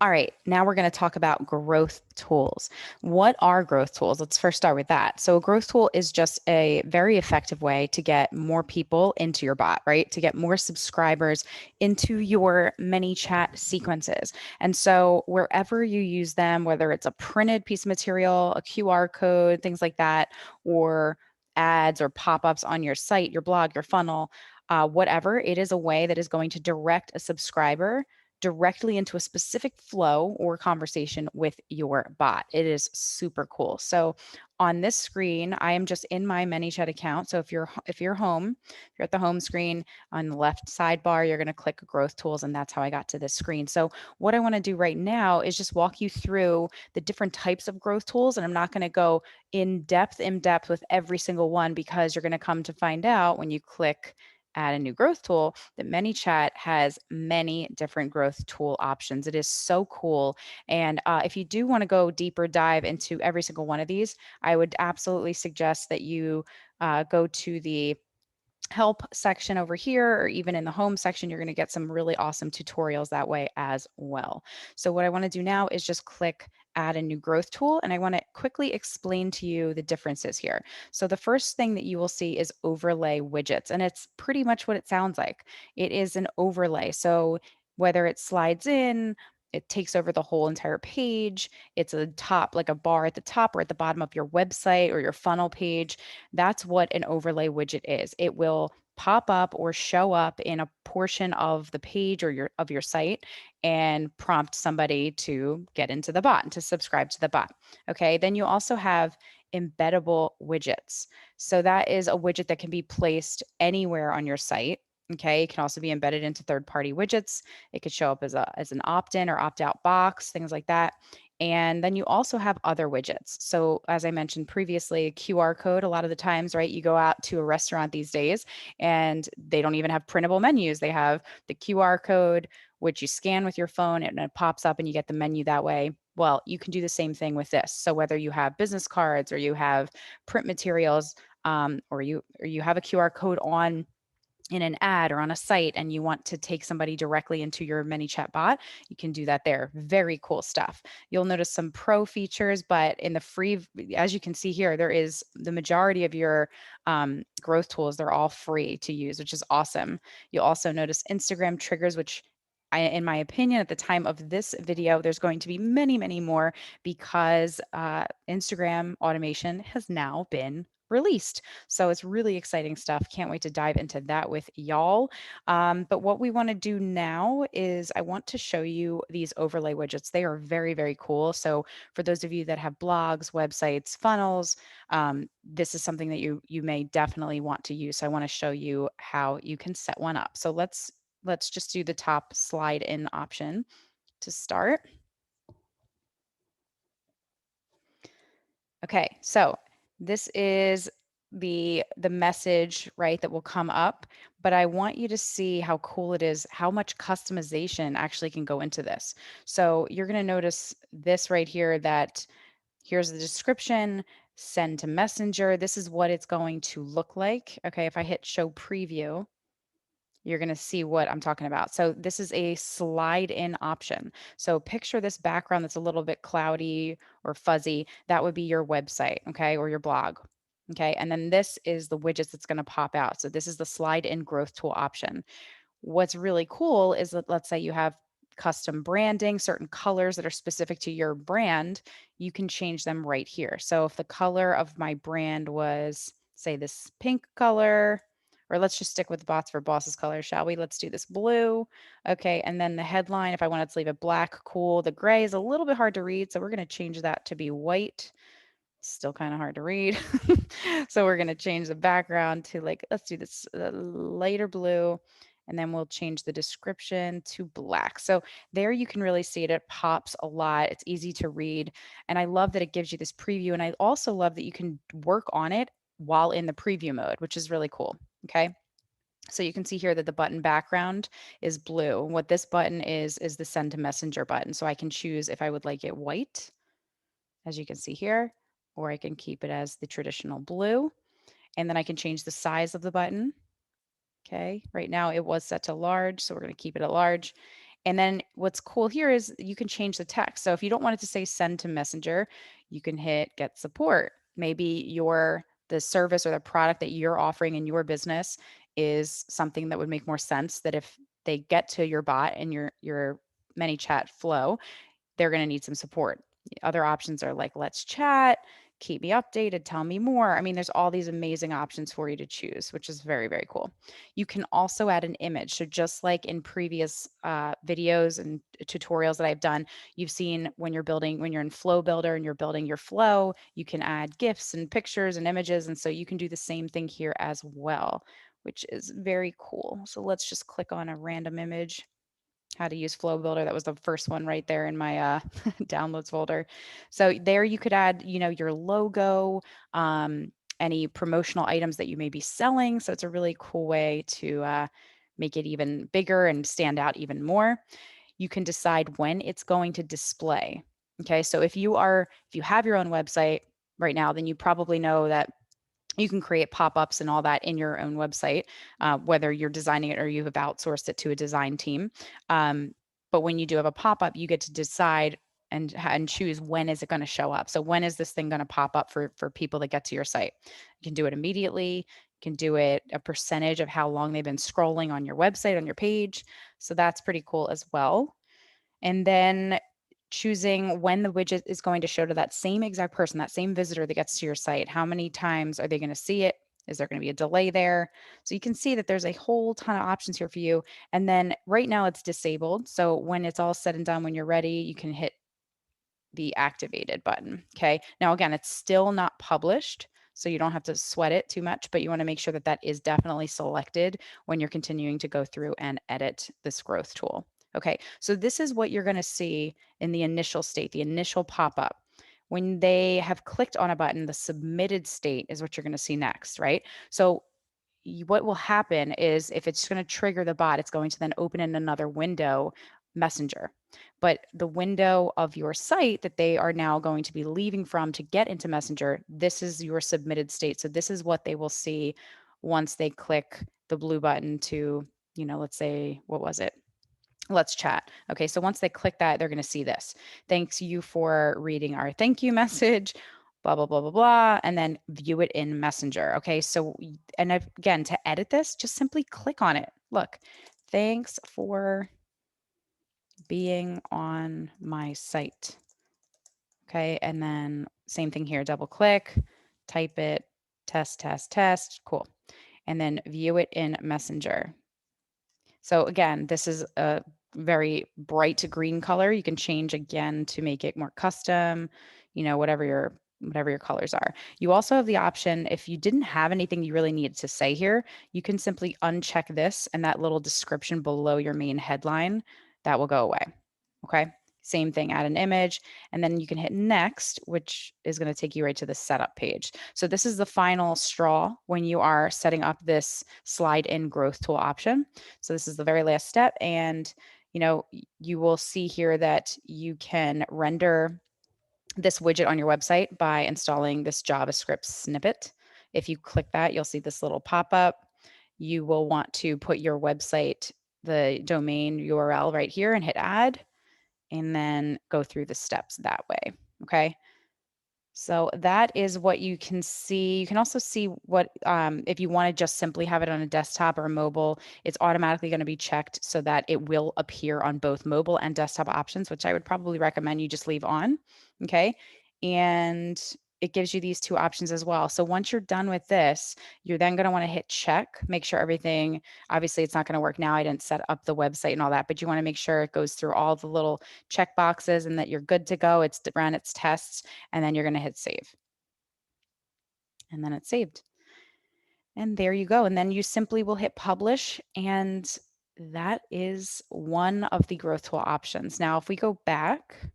All right, now we're going to talk about growth tools. What are growth tools? Let's first start with that. So, a growth tool is just a very effective way to get more people into your bot, right? To get more subscribers into your ManyChat sequences. And so, wherever you use them, whether it's a printed piece of material, a QR code, things like that, or ads or pop ups on your site, your blog, your funnel, whatever, it is a way that is going to direct a subscriber directly into a specific flow or conversation with your bot. It is super cool. So on this screen, I am just in my ManyChat account. So if you're home, if you're at the home screen on the left sidebar, you're going to click growth tools and that's how I got to this screen. So what I want to do right now is just walk you through the different types of growth tools and I'm not going to go in depth with every single one because you're going to come to find out when you click add a new growth tool that ManyChat has many different growth tool options. It is so cool. And if you do want to go deeper dive into every single one of these, I would absolutely suggest that you go to the help section over here, or even in the home section, you're going to get some really awesome tutorials that way as well. So what I want to do now is just click add a new growth tool. And I want to quickly explain to you the differences here. So the first thing that you will see is overlay widgets, and it's pretty much what it sounds like. It is an overlay. So whether it slides in, it takes over the whole entire page. It's a top, like a bar at the top or at the bottom of your website or your funnel page. That's what an overlay widget is. It will pop up or show up in a portion of the page or your site and prompt somebody to get into the bot and to subscribe to the bot. Okay? Then you also have embeddable widgets. So that is a widget that can be placed anywhere on your site. Okay, it can also be embedded into third-party widgets. It could show up as an opt-in or opt-out box, things like that. And then you also have other widgets. So, as I mentioned previously, a QR code, a lot of the times, right, you go out to a restaurant these days and they don't even have printable menus. They have the QR code, which you scan with your phone and it pops up and you get the menu that way. Well, you can do the same thing with this. So, whether you have business cards or you have print materials, or you have a QR code on in an ad or on a site and you want to take somebody directly into your ManyChat bot, you can do that there. Very cool stuff. You'll notice some pro features, but in the free, as you can see here, there is the majority of your growth tools, they're all free to use, which is awesome. You'll also notice Instagram triggers, which in my opinion, at the time of this video, there's going to be many, many more because Instagram automation has now been released. So it's really exciting stuff. Can't wait to dive into that with y'all. But what we want to do now is I want to show you these overlay widgets. They are very, very cool. So for those of you that have blogs, websites, funnels, this is something that you may definitely want to use. So I want to show you how you can set one up. So let's just do the top slide in option to start. Okay, so this is the message, right, that will come up, but I want you to see how cool it is, how much customization actually can go into this. So you're going to notice this right here that here's the description, send to messenger. This is what it's going to look like. Okay, if I hit show preview, you're going to see what I'm talking about. So this is a slide in option. So picture this background that's a little bit cloudy or fuzzy. That would be your website, okay, or your blog. Okay, and then this is the widgets that's going to pop out. So this is the slide in growth tool option. What's really cool is that let's say you have custom branding, certain colors that are specific to your brand, you can change them right here. So if the color of my brand was, say, this pink color, or let's just stick with bots for bosses color, shall we? Let's do this blue. Okay, and then the headline, if I wanted to leave it black, cool. The gray is a little bit hard to read, so we're going to change that to be white. Still kind of hard to read. So we're going to change the background to, like, let's do this lighter blue, and then we'll change the description to black. So there you can really see it. It pops a lot. It's easy to read. And I love that it gives you this preview. And I also love that you can work on it while in the preview mode, which is really cool. Okay. So you can see here that the button background is blue. What this button is the send to messenger button. So I can choose if I would like it white, as you can see here, or I can keep it as the traditional blue. And then I can change the size of the button. Okay, right now it was set to large, so we're going to keep it at large. And then what's cool here is you can change the text. So if you don't want it to say send to Messenger, you can hit get support. Maybe the service or the product that you're offering in your business is something that would make more sense that if they get to your bot and your ManyChat flow, they're going to need some support. Other options are like, let's chat, keep me updated, tell me more. I mean, there's all these amazing options for you to choose, which is very, very cool. You can also add an image. So, just like in previous videos and tutorials that I've done, you've seen when you're in Flow Builder and you're building your flow, you can add GIFs and pictures and images. And so, you can do the same thing here as well, which is very cool. So, let's just click on a random image. How to use Flow Builder. That was the first one right there in my downloads folder. So there you could add, your logo, any promotional items that you may be selling. So it's a really cool way to make it even bigger and stand out even more. You can decide when it's going to display. Okay, so if you have your own website right now, then you probably know that you can create pop-ups and all that in your own website, whether you're designing it or you have outsourced it to a design team. But when you do have a pop-up, you get to decide and choose when is it going to show up. So when is this thing going to pop up for people that get to your site? You can do it immediately. You can do it a percentage of how long they've been scrolling on your website, on your page. So that's pretty cool as well. And then choosing when the widget is going to show to that same exact person, that same visitor that gets to your site. How many times are they going to see it? Is there going to be a delay there? So you can see that there's a whole ton of options here for you. And then right now it's disabled. So when it's all said and done, when you're ready, you can hit the activated button. Okay. Now, again, it's still not published, so you don't have to sweat it too much, but you want to make sure that that is definitely selected when you're continuing to go through and edit this growth tool. Okay. So this is what you're going to see in the initial state, the initial pop up. When they have clicked on a button, the submitted state is what you're going to see next, right? So what will happen is if it's going to trigger the bot, it's going to then open in another window, Messenger. But the window of your site that they are now going to be leaving from to get into Messenger, this is your submitted state. So this is what they will see once they click the blue button to, let's say, what was it? Let's chat. Okay, so once they click that, they're going to see this. Thanks you for reading our thank you message, blah, blah, blah, blah, blah, and then view it in Messenger. Okay, so, and again, to edit this, just simply click on it. Look, thanks for being on my site. Okay, and then same thing here, double click, type it, test, test, test. Cool. And then view it in Messenger. So again, this is a very bright green color. You can change again to make it more custom, whatever your colors are. You also have the option, if you didn't have anything you really needed to say here, you can simply uncheck this and that little description below your main headline, that will go away. Okay. Same thing, add an image, and then you can hit next, which is going to take you right to the setup page. So this is the final straw when you are setting up this slide in growth tool option. So this is the very last step. And, you will see here that you can render this widget on your website by installing this JavaScript snippet. If you click that, you'll see this little pop-up. You will want to put your website, the domain URL right here and hit add, and then go through the steps that way. Okay. So that is what you can see. You can also see what, if you want to just simply have it on a desktop or a mobile, it's automatically going to be checked so that it will appear on both mobile and desktop options, which I would probably recommend you just leave on. Okay. And it gives you these two options as well. So once you're done with this, you're then going to want to hit check, make sure everything, obviously it's not going to work now. I didn't set up the website and all that, but you want to make sure it goes through all the little check boxes and that you're good to go. It's ran its tests, and then you're going to hit save. And then it's saved. And there you go. And then you simply will hit publish, and that is one of the growth tool options. Now, if we go back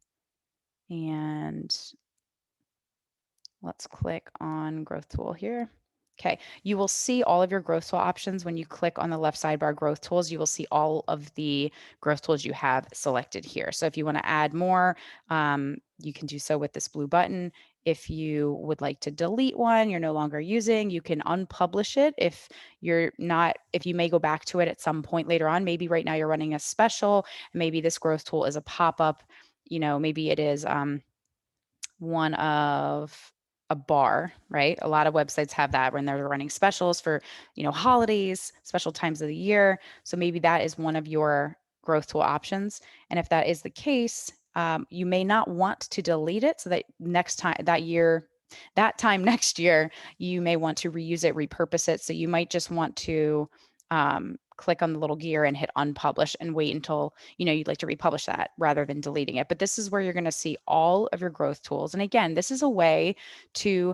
and let's click on growth tool here. Okay, you will see all of your growth tool options when you click on the left sidebar growth tools. You will see all of the growth tools you have selected here. So if you want to add more, you can do so with this blue button. If you would like to delete one you're no longer using, you can unpublish it if you're not, if you may go back to it at some point later on. Maybe right now you're running a special, and maybe this growth tool is a pop-up, maybe it is one of a bar, right? A lot of websites have that when they're running specials for, holidays, special times of the year. So maybe that is one of your growth tool options. And if that is the case, you may not want to delete it so that next time that year, that time next year, you may want to reuse it, repurpose it. So you might just want to click on the little gear and hit unpublish and wait until you'd like to republish that rather than deleting it. But this is where you're going to see all of your growth tools. And again, this is a way to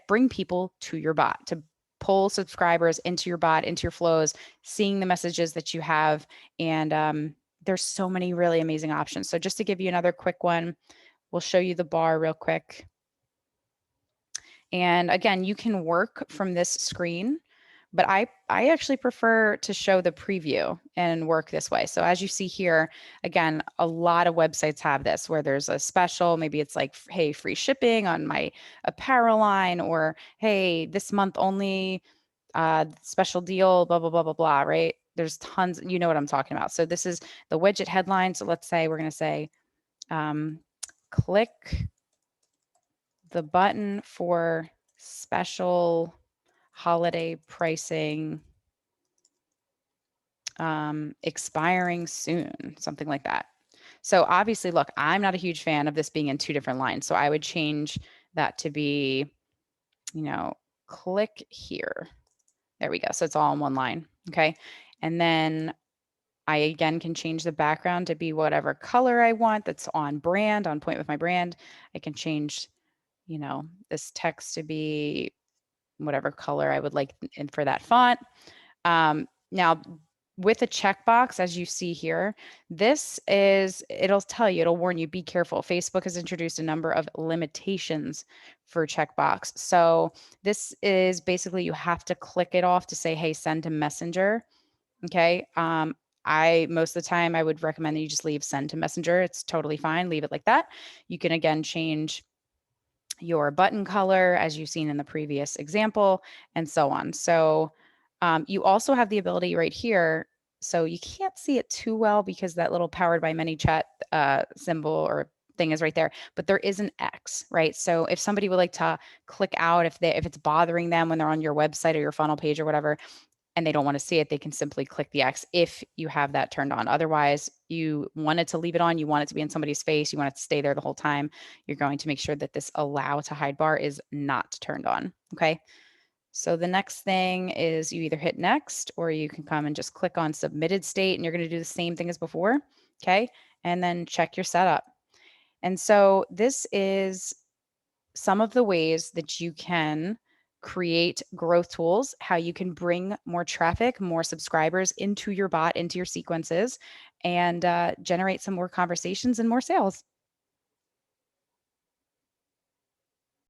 bring people to your bot, to pull subscribers into your bot, into your flows, seeing the messages that you have. And there's so many really amazing options. So just to give you another quick one, we'll show you the bar real quick. And again, you can work from this screen, but I actually prefer to show the preview and work this way. So as you see here, again, a lot of websites have this where there's a special, maybe it's like, hey, free shipping on my apparel line, or hey, this month only special deal, blah, blah, blah, blah, blah, right? There's tons, you know what I'm talking about. So this is the widget headline. So let's say we're going to say, click the button for special holiday pricing expiring soon, something like that. So obviously, look, I'm not a huge fan of this being in two different lines. So I would change that to be, click here. There we go. So it's all in one line. Okay. And then I again can change the background to be whatever color I want that's on brand, on point with my brand. I can change, this text to be whatever color I would like for that font. Now, with a checkbox, as you see here, it'll tell you, it'll warn you, be careful. Facebook has introduced a number of limitations for checkbox. So this is basically you have to click it off to say, hey, send to Messenger. Okay. Most of the time I would recommend that you just leave send to Messenger. It's totally fine. Leave it like that. You can again change your button color as you've seen in the previous example, and so on. So you also have the ability right here. So you can't see it too well because that little powered by ManyChat symbol or thing is right there, but there is an X, right? So if somebody would like to click out, if it's bothering them when they're on your website or your funnel page or whatever, and they don't want to see it, they can simply click the X if you have that turned on. Otherwise, you wanted to leave it on, you want it to be in somebody's face, you want it to stay there the whole time, you're going to make sure that this allow to hide bar is not turned on, okay? So the next thing is you either hit next or you can come and just click on submitted state, and you're going to do the same thing as before, okay? And then check your setup. And so this is some of the ways that you can create growth tools, how you can bring more traffic, more subscribers into your bot, into your sequences, and generate some more conversations and more sales.